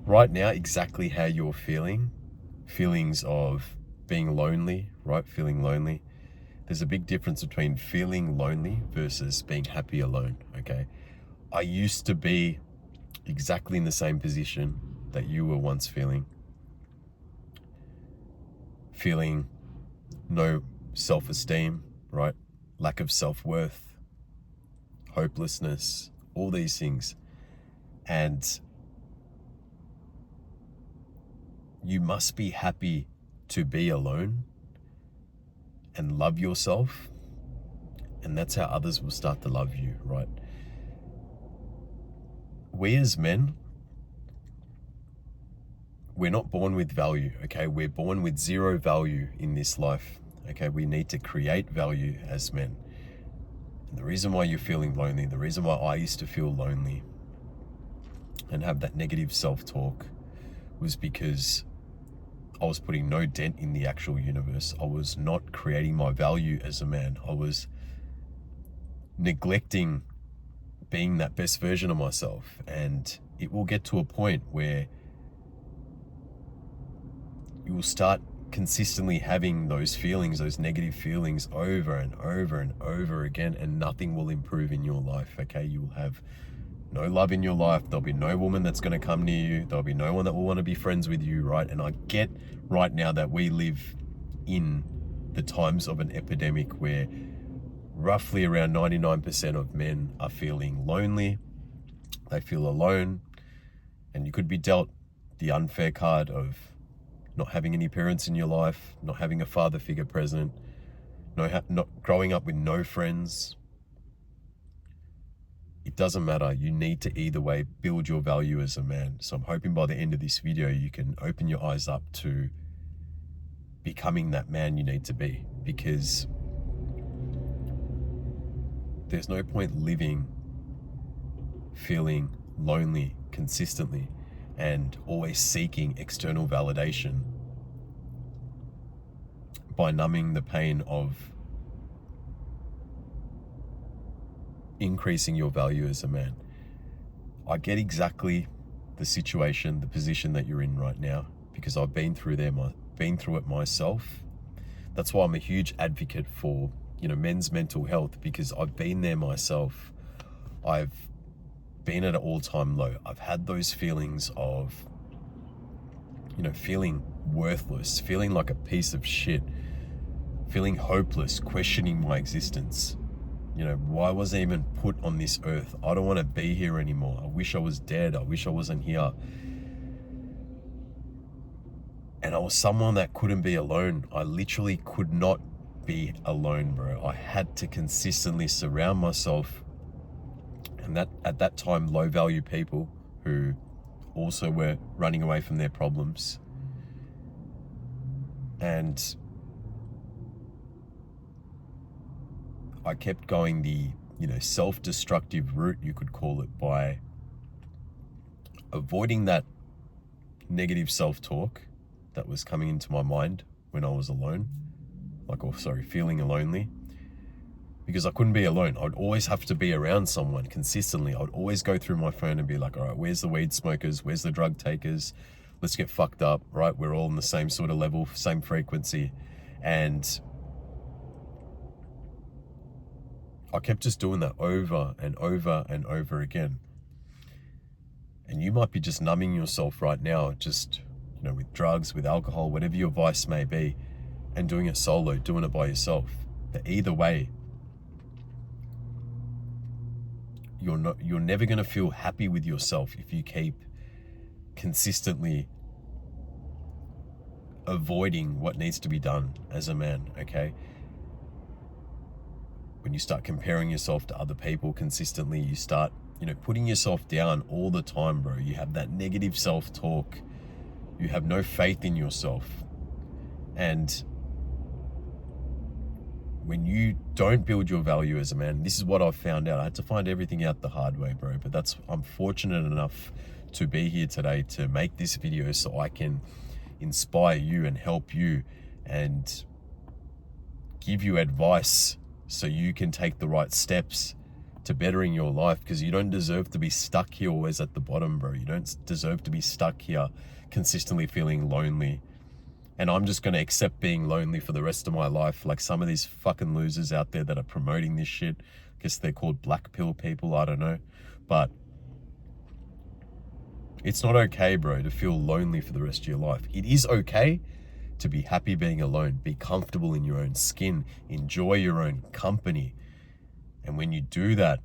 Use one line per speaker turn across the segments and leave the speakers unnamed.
right now, exactly how you're feeling, feelings of being lonely, right? Feeling lonely. There's a big difference between feeling lonely versus being happy alone, okay? I used to be exactly in the same position that you were once feeling no self-esteem, right? Lack of self-worth, hopelessness, all these things. And you must be happy to be alone and love yourself. And that's how others will start to love you, right? We as men, we're not born with value, okay? We're born with zero value in this life, okay? We need to create value as men. And the reason why you're feeling lonely, the reason why I used to feel lonely and have that negative self-talk was because I was putting no dent in the actual universe. I was not creating my value as a man. I was neglecting being that best version of myself. And it will get to a point where you will start consistently having those feelings, those negative feelings over and over and over again, and nothing will improve in your life, okay? You will have no love in your life. There'll be no woman that's going to come near you. There'll be no one that will want to be friends with you, right? And I get right now that we live in the times of an epidemic where roughly around 99% of men are feeling lonely. They feel alone. And you could be dealt the unfair card of not having any parents in your life, not having a father figure present, not growing up with no friends. It doesn't matter. You need to either way build your value as a man. So I'm hoping by the end of this video, you can open your eyes up to becoming that man you need to be, because there's no point living feeling lonely consistently and always seeking external validation by numbing the pain of increasing your value as a man. I get exactly the situation, the position that you're in right now, because I've been through it myself. That's why I'm a huge advocate for, men's mental health, because I've been there myself. I've been at an all-time low. I've had those feelings of, feeling worthless, feeling like a piece of shit, feeling hopeless, questioning my existence. Why was I even put on this earth? I don't want to be here anymore. I wish I was dead. I wish I wasn't here. And I was someone that couldn't be alone. I literally could not be alone, bro. I had to consistently surround myself, and that at that time, low value people who also were running away from their problems. And I kept going the, self-destructive route, you could call it, by avoiding that negative self-talk that was coming into my mind when I was alone, feeling lonely, because I couldn't be alone. I'd always have to be around someone consistently. I'd always go through my phone and be like, all right, where's the weed smokers? Where's the drug takers? Let's get fucked up, right? We're all on the same sort of level, same frequency. And I kept just doing that over and over and over again. And you might be just numbing yourself right now, just, with drugs, with alcohol, whatever your vice may be, and doing it solo, doing it by yourself. But either way, you're never going to feel happy with yourself if you keep consistently avoiding what needs to be done as a man, okay? When you start comparing yourself to other people consistently, you start, putting yourself down all the time, bro. You have that negative self-talk. You have no faith in yourself. And when you don't build your value as a man, this is what I've found out. I had to find everything out the hard way, bro. But I'm fortunate enough to be here today to make this video so I can inspire you and help you and give you advice so you can take the right steps to bettering your life, because you don't deserve to be stuck here always at the bottom, bro. You don't deserve to be stuck here consistently feeling lonely. And I'm just going to accept being lonely for the rest of my life, like some of these fucking losers out there that are promoting this shit. I guess they're called black pill people, I don't know. But it's not okay, bro, to feel lonely for the rest of your life. It is okay to be happy being alone, be comfortable in your own skin, enjoy your own company. And when you do that,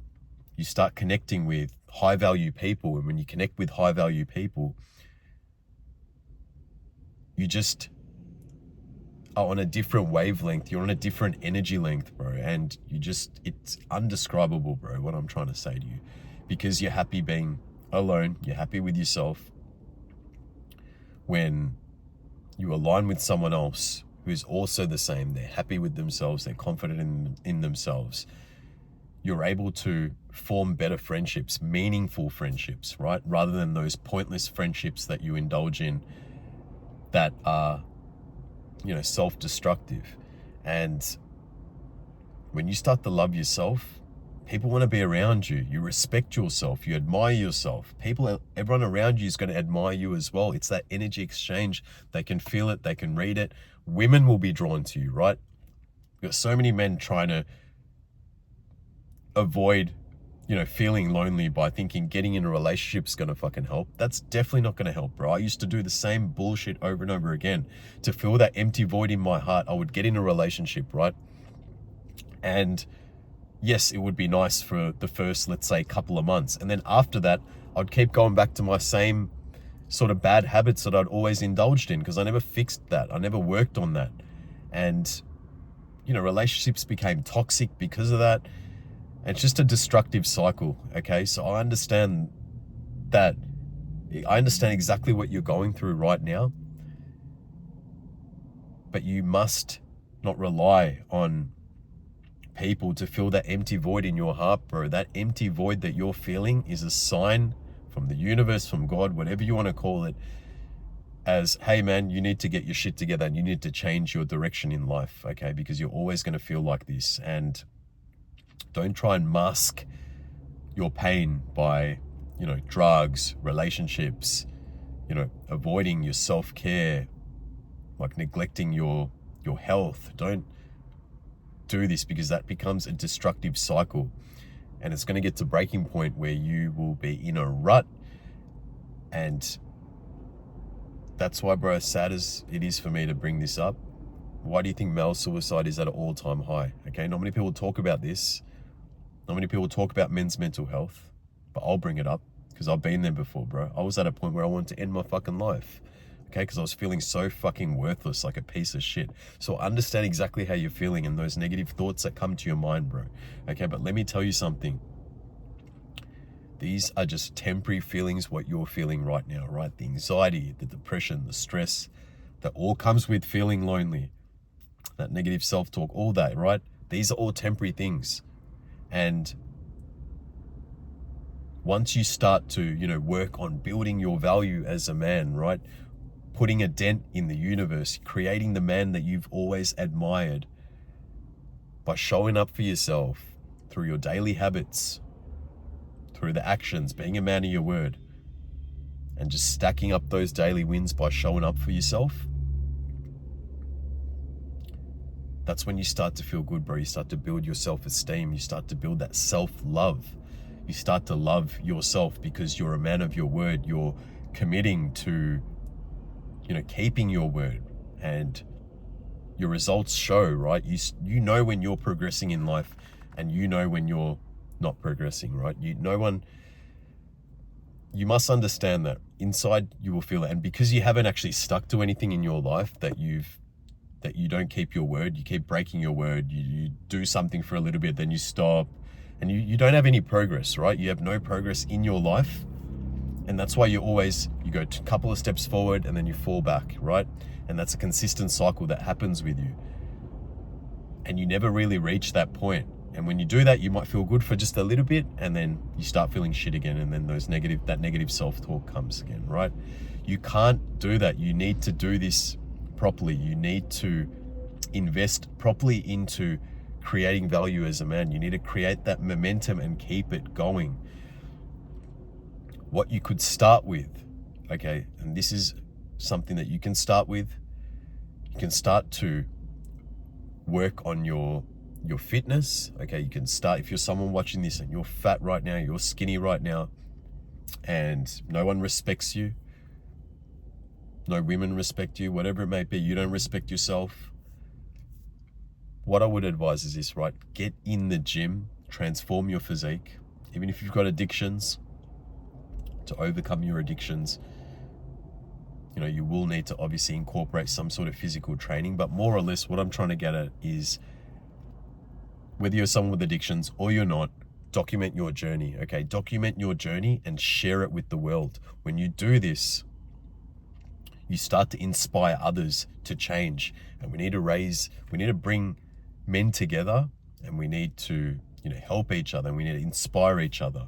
you start connecting with high value people. And when you connect with high value people, you just are on a different wavelength. You're on a different energy length, bro. And it's undescribable, bro, what I'm trying to say to you. Because you're happy being alone, you're happy with yourself. When you align with someone else who's also the same, they're happy with themselves, they're confident in themselves, you're able to form better friendships, meaningful friendships, right? Rather than those pointless friendships that you indulge in that are, self-destructive. And when you start to love yourself, people want to be around you. You respect yourself. You admire yourself. Everyone around you is going to admire you as well. It's that energy exchange. They can feel it. They can read it. Women will be drawn to you, right? You've got so many men trying to avoid, feeling lonely by thinking getting in a relationship is going to fucking help. That's definitely not going to help, bro. I used to do the same bullshit over and over again. To fill that empty void in my heart, I would get in a relationship, right? And yes, it would be nice for the first, let's say, couple of months. And then after that, I'd keep going back to my same sort of bad habits that I'd always indulged in, because I never fixed that. I never worked on that. And, relationships became toxic because of that. It's just a destructive cycle, okay? So I understand that. I understand exactly what you're going through right now. But you must not rely on people to fill that empty void in your heart, bro. That empty void that you're feeling is a sign from the universe, from God, whatever you want to call it, as, hey man, you need to get your shit together and you need to change your direction in life, okay? Because you're always going to feel like this. And don't try and mask your pain by, drugs, relationships, avoiding your self-care, like neglecting your health. Don't do this, because that becomes a destructive cycle. And it's going to get to breaking point where you will be in a rut. And that's why, bro, as sad as it is for me to bring this up, why do you think male suicide is at an all-time high? Okay, not many people talk about this. Not many people talk about men's mental health, but I'll bring it up because I've been there before, bro. I was at a point where I wanted to end my fucking life, okay? Because I was feeling so fucking worthless, like a piece of shit. So I understand exactly how you're feeling and those negative thoughts that come to your mind, bro. Okay, but let me tell you something. These are just temporary feelings, what you're feeling right now, right? The anxiety, the depression, the stress, that all comes with feeling lonely. That negative self-talk, all that, right? These are all temporary things. And once you start to, work on building your value as a man, right? Putting a dent in the universe, creating the man that you've always admired by showing up for yourself through your daily habits, through the actions, being a man of your word, and just stacking up those daily wins by showing up for yourself. That's when you start to feel good, bro. You start to build your self-esteem. You start to build that self-love. You start to love yourself because you're a man of your word. You're committing to, keeping your word. And your results show, right? You know when you're progressing in life, and you know when you're not progressing, right? You must understand that. Inside, you will feel it. And because you haven't actually stuck to anything in your life that you don't keep your word, you keep breaking your word, you do something for a little bit, then you stop, and you don't have any progress, right? You have no progress in your life. And that's why you go a couple of steps forward and then you fall back, right? And that's a consistent cycle that happens with you. And you never really reach that point. And when you do that, you might feel good for just a little bit, and then you start feeling shit again, and then that negative self-talk comes again, right? You can't do that. You need to do this properly. You need to invest properly into creating value as a man. You need to create that momentum and keep it going. What you could start with, okay, and this is something that you can start with. You can start to work on your fitness. Okay, you can start, if you're someone watching this and you're fat right now, you're skinny right now, and no one respects you, no women respect you, whatever it may be, you don't respect yourself. What I would advise is this, right? Get in the gym, transform your physique. Even if you've got addictions, to overcome your addictions, you will need to obviously incorporate some sort of physical training. But more or less what I'm trying to get at is, whether you're someone with addictions or you're not, document your journey, okay? Document your journey and share it with the world. When you do this, you start to inspire others to change. And we need to bring men together, and we need to, help each other, and we need to inspire each other.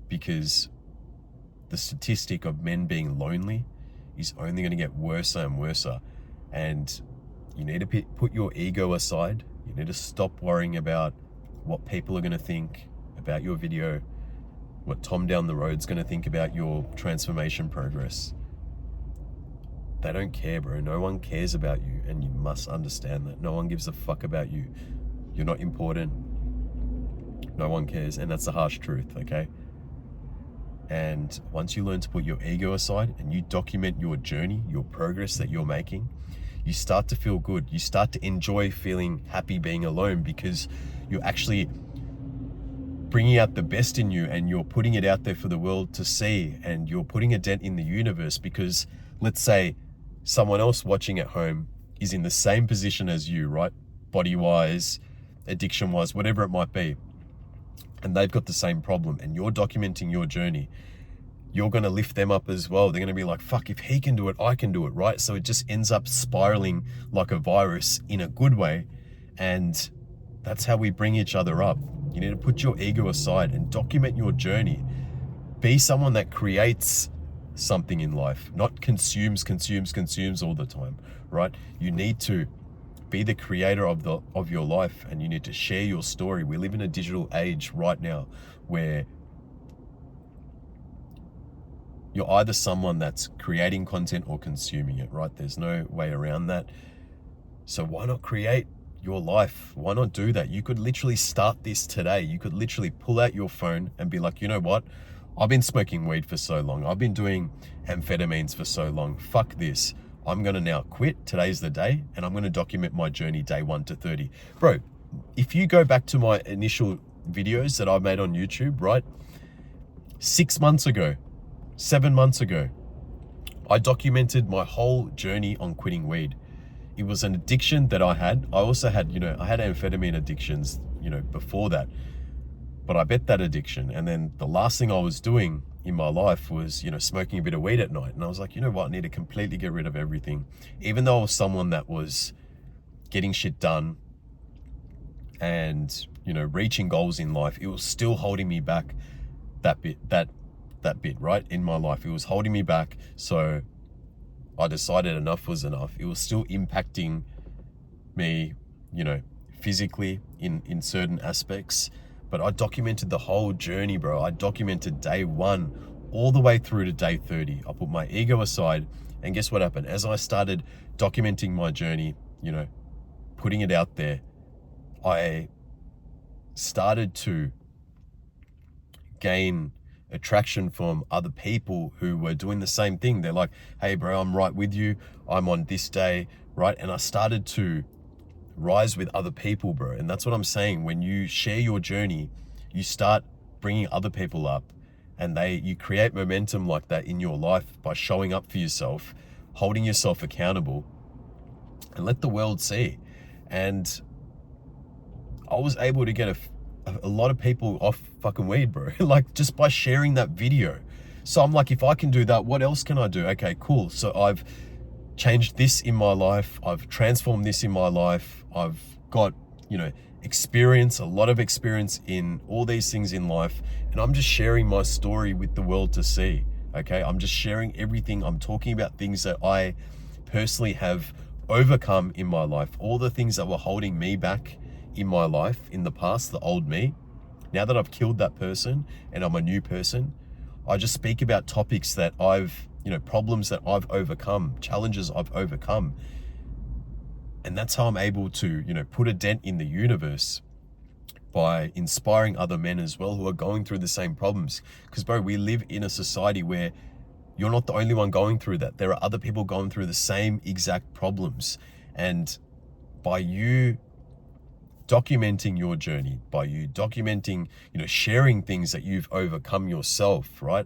Because the statistic of men being lonely is only going to get worse and worse. And you need to put your ego aside. You need to stop worrying about what people are going to think about your video, what Tom down the road's going to think about your transformation progress. They don't care, bro. No one cares about you, and you must understand that. No one gives a fuck about you. You're not important. No one cares, and that's the harsh truth, okay? And once you learn to put your ego aside and you document your journey, your progress that you're making, you start to feel good. You start to enjoy feeling happy being alone, because you're actually bringing out the best in you, and you're putting it out there for the world to see, and you're putting a dent in the universe. Because let's say someone else watching at home is in the same position as you, right? Body-wise, addiction-wise, whatever it might be. And they've got the same problem, and you're documenting your journey. You're going to lift them up as well. They're going to be like, fuck, if he can do it, I can do it, right? So it just ends up spiraling like a virus in a good way. And that's how we bring each other up. You need to put your ego aside and document your journey. Be someone that creates something in life, not consumes all the time, right? You need to be the creator of your life, and you need to share your story. We live in a digital age right now where you're either someone that's creating content or consuming it, right? There's no way around that. So why not create your life? Why not do that? You could literally start this today. You could literally pull out your phone and be like, you know what? I've been smoking weed for so long. I've been doing amphetamines for so long. Fuck this. I'm going to now quit. Today's the day, and I'm going to document my journey day 1 to 30. Bro, if you go back to my initial videos that I made on YouTube, right? 6 months ago, 7 months ago, I documented my whole journey on quitting weed. It was an addiction that I had. I also had, I had amphetamine addictions, before that. But I bet that addiction. And then the last thing I was doing in my life was, smoking a bit of weed at night. And I was like, you know what? I need to completely get rid of everything. Even though I was someone that was getting shit done and, reaching goals in life, it was still holding me back that bit, right? In my life, it was holding me back. So I decided enough was enough. It was still impacting me, physically in certain aspects. But I documented the whole journey, bro. I documented day 1 all the way through to day 30. I put my ego aside, and guess what happened? As I started documenting my journey, putting it out there, I started to gain attraction from other people who were doing the same thing. They're like, hey, bro, I'm right with you. I'm on this day, right? And I started to rise with other people, bro. And that's what I'm saying. When you share your journey, you start bringing other people up, and you create momentum like that in your life by showing up for yourself, holding yourself accountable, and let the world see. And I was able to get a lot of people off fucking weed, bro, like just by sharing that video. So I'm like, if I can do that, what else can I do? Okay, cool. So I've changed this in my life. I've transformed this in my life. I've got, experience, a lot of experience in all these things in life. And I'm just sharing my story with the world to see. Okay. I'm just sharing everything. I'm talking about things that I personally have overcome in my life. All the things that were holding me back in my life in the past, the old me, now that I've killed that person and I'm a new person, I just speak about topics that I've, problems that I've overcome, challenges I've overcome. And that's how I'm able to, put a dent in the universe by inspiring other men as well who are going through the same problems. Because, bro, we live in a society where you're not the only one going through that. There are other people going through the same exact problems. And by you documenting your journey, by you documenting, sharing things that you've overcome yourself, right?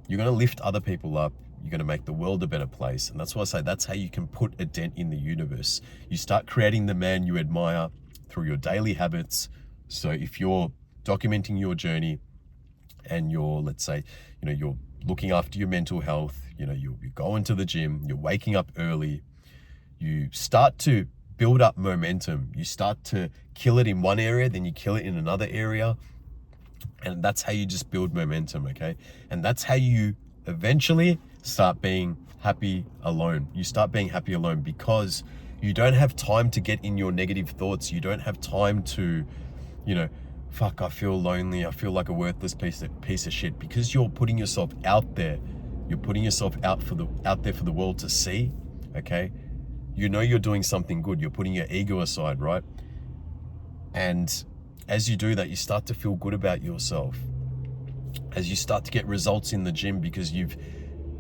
You're going to lift other people up. You're going to make the world a better place. And that's why I say that's how you can put a dent in the universe. You start creating the man you admire through your daily habits. So if you're documenting your journey and you're, let's say, you're looking after your mental health, you're going to the gym, you're waking up early, you start to build up momentum. You start to kill it in one area, then you kill it in another area. And that's how you just build momentum, okay? And that's how you eventually start being happy alone. You start being happy alone because you don't have time to get in your negative thoughts. You don't have time to, fuck, I feel lonely. I feel like a worthless piece of shit, because you're putting yourself out there. You're putting yourself out there for the world to see, okay? You're doing something good. You're putting your ego aside, right? And as you do that, you start to feel good about yourself. As you start to get results in the gym because you've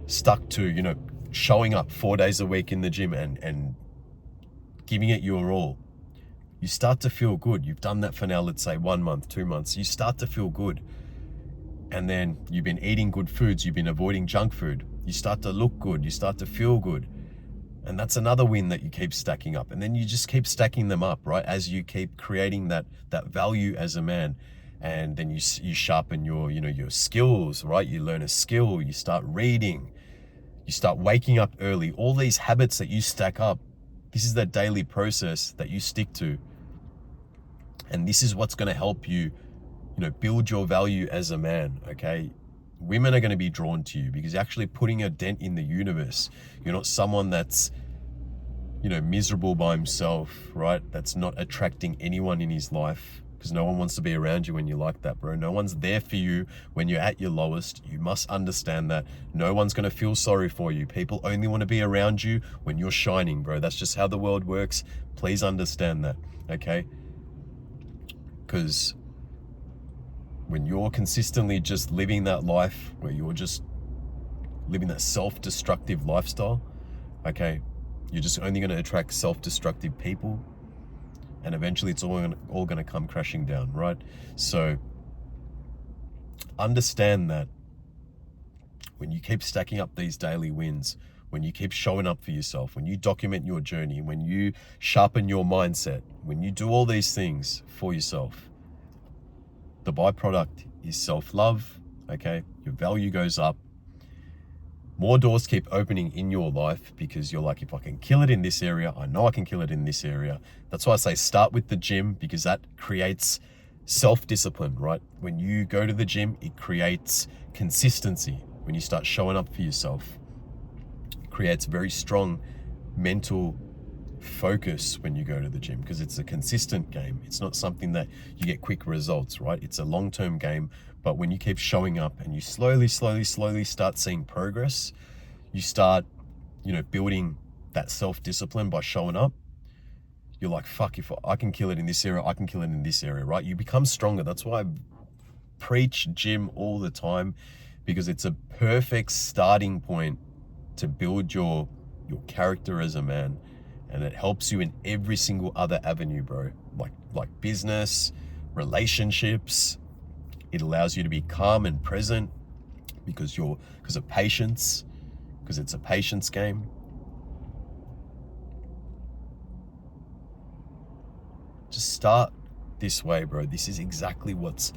stuck to, showing up 4 days a week in the gym and giving it your all, you start to feel good. You've done that for now, let's say 1 month, 2 months. You start to feel good. And then you've been eating good foods. You've been avoiding junk food. You start to look good. You start to feel good. And that's another win that you keep stacking up. And then you just keep stacking them up, right? As you keep creating that value as a man. And then you sharpen your skills, right? You learn a skill, you start reading, you start waking up early. All these habits that you stack up, this is that daily process that you stick to. And this is what's going to help you, build your value as a man, okay? Women are going to be drawn to you because you're actually putting a dent in the universe. You're not someone that's, miserable by himself, right? That's not attracting anyone in his life, because no one wants to be around you when you're like that, bro. No one's there for you when you're at your lowest. You must understand that. No one's going to feel sorry for you. People only want to be around you when you're shining, bro. That's just how the world works. Please understand that, okay? Because when you're consistently just living that life where you're just living that self-destructive lifestyle, okay, you're just only going to attract self-destructive people, and eventually it's all going to come crashing down, right? So understand that when you keep stacking up these daily wins, when you keep showing up for yourself, when you document your journey, when you sharpen your mindset, when you do all these things for yourself, the byproduct is self-love, okay? Your value goes up. More doors keep opening in your life because you're like, if I can kill it in this area, I know I can kill it in this area. That's why I say start with the gym, because that creates self-discipline, right? When you go to the gym, it creates consistency. When you start showing up for yourself, it creates very strong mental focus when you go to the gym, because it's a consistent game. It's not something that you get quick results, right? It's a long-term game. But when you keep showing up and you slowly start seeing progress, you start, building that self-discipline by showing up. You're like, fuck, if I can kill it in this area, I can kill it in this area, right? You become stronger. That's why I preach gym all the time, because it's a perfect starting point to build your character as a man. And it helps you in every single other avenue, bro. Like business, relationships. It allows you to be calm and present because of patience, because it's a patience game. Just start this way, bro. This is exactly what's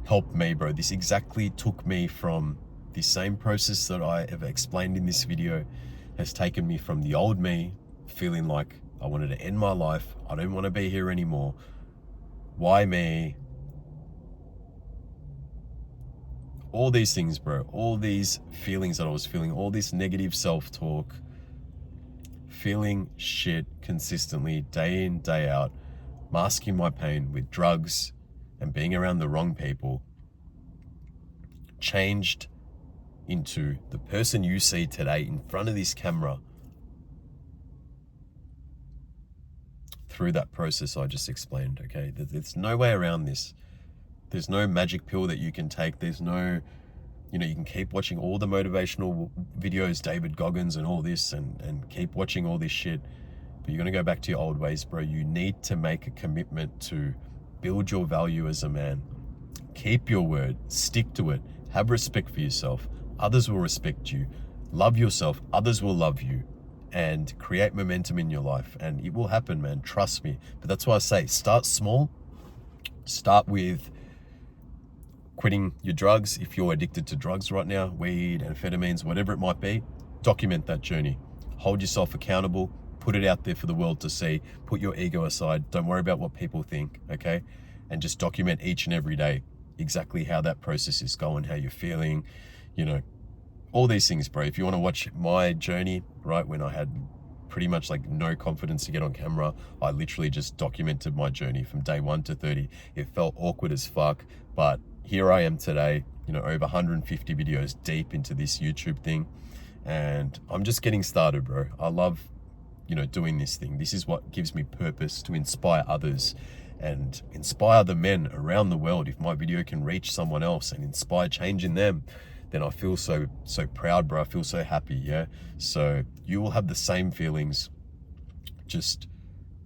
helped me, bro. This exactly took me from the same process that I have explained in this video, has taken me from the old me, feeling like I wanted to end my life. I don't want to be here anymore. Why me? All these things, bro. All these feelings that I was feeling, all this negative self-talk, feeling shit consistently, day in, day out. masking my pain with drugs and being around the wrong people, changed into the person you see today in front of this camera through that process I just explained, okay? There's no way around this. There's no magic pill that you can take. There's no, you know, you can keep watching all the motivational videos, David Goggins and all this, and keep watching all this shit, but you're going to go back to your old ways, bro. You need to make a commitment to build your value as a man. Keep your word, stick to it, have respect for yourself. Others will respect you. Love yourself, others will love you, and create momentum in your life. And it will happen, man, trust me. But that's why I say, start small. Start with quitting your drugs. If you're addicted to drugs right now, weed, amphetamines, whatever it might be, document that journey. Hold yourself accountable. Put it out there for the world to see. Put your ego aside. Don't worry about what people think, okay? And just document each and every day exactly how that process is going, how you're feeling, you know, all these things, bro. If you want to watch my journey, right, when I had pretty much like no confidence to get on camera, I literally just documented my journey from day 1 to 30. It felt awkward as fuck, but here I am today, you know, over 150 videos deep into this YouTube thing, and I'm just getting started, bro. I love, you know, doing this thing. This is what gives me purpose, to inspire others and inspire the men around the world. If my video can reach someone else and inspire change in them, then I feel so proud, bro. I feel so happy, yeah? So you will have the same feelings. Just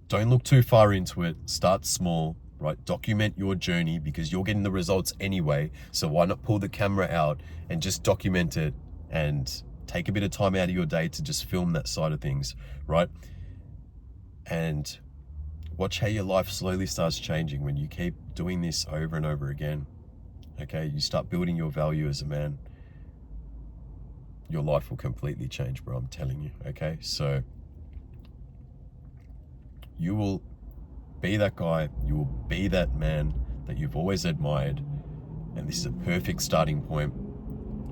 don't look too far into it. Start small, right? Document your journey, because you're getting the results anyway. So why not pull the camera out and just document it, and take a bit of time out of your day to just film that side of things, right? And watch how your life slowly starts changing when you keep doing this over and over again, okay? You start building your value as a man. Your life will completely change, bro, I'm telling you, okay? So you will be that guy, you will be that man that you've always admired, and this is a perfect starting point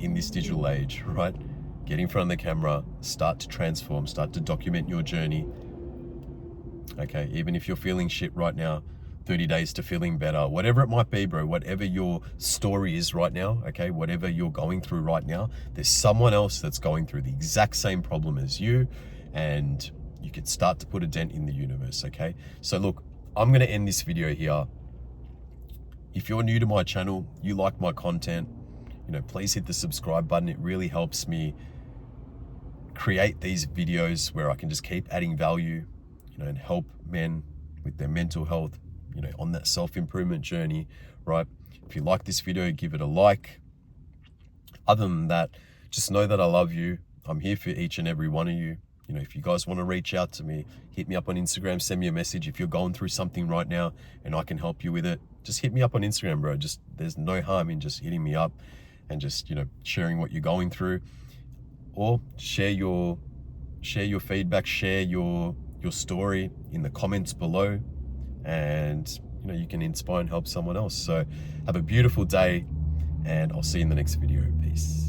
in this digital age, right? Get in front of the camera, start to transform, start to document your journey, okay? Even if you're feeling shit right now, 30 days to feeling better, whatever it might be, bro, whatever your story is right now, okay, whatever you're going through right now, there's someone else that's going through the exact same problem as you, and you can start to put a dent in the universe, okay? So look, I'm going to end this video here. If you're new to my channel, you like my content, you know, please hit the subscribe button. It really helps me create these videos where I can just keep adding value, you know, and help men with their mental health, you know, on that self-improvement journey, right? If you like this video, give it a like. Other than that, just know that I love you. I'm here for each and every one of you. You know, if you guys want to reach out to me, hit me up on Instagram, send me a message. If you're going through something right now and I can help you with it, just hit me up on Instagram, bro. Just, there's no harm in just hitting me up and just, you know, sharing what you're going through, or share your feedback, share your story in the comments below, and you know, you can inspire and help someone else. So have a beautiful day, and I'll see you in the next video. Peace.